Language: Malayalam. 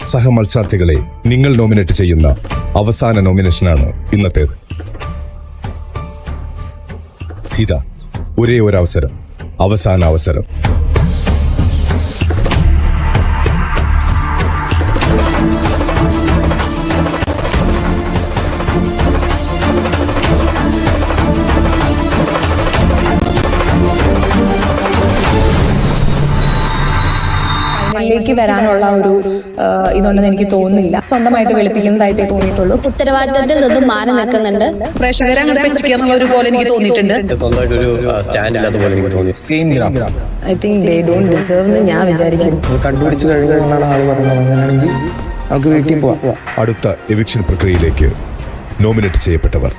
സഹമത്സരാർത്ഥികളെ നിങ്ങൾ നോമിനേറ്റ് ചെയ്യുന്ന അവസാന നോമിനേഷനാണ് ഇന്നത്തേത്. ഇതാ ഒരേ ഒരു അവസരം, അവസാന അവസരം. ിലേക്ക് വരാനുള്ള ഒരു ഇതുണ്ടെന്ന് എനിക്ക് തോന്നുന്നില്ല. സ്വന്തമായിട്ട് വെളുപ്പിക്കുന്നതായിട്ടേ തോന്നിയിട്ടുള്ളൂ. ഉത്തരവാദിത്തത്തിൽ നിന്നും മാറി നിൽക്കുന്നുണ്ട്. പ്രേക്ഷകരെ അങ്ങനെ പറ്റിക്കാന്നുള്ള ഒരു പോലെ എനിക്ക് തോന്നിയിട്ടുണ്ട്. I think they don't deserve എന്ന് ഞാൻ വിചാരിക്കുന്നു. കണ്ടുപിടിച്ച് കഴിഞ്ഞാണ് ആൾ പറഞ്ഞത്. അങ്ങനെയാണെങ്കിൽ നമുക്ക് വീട്ടിൽ പോവാം. അടുത്ത എവിക്ഷൻ പ്രക്രിയയിലേക്ക് നോമിനേറ്റ് ചെയ്യപ്പെട്ടവർ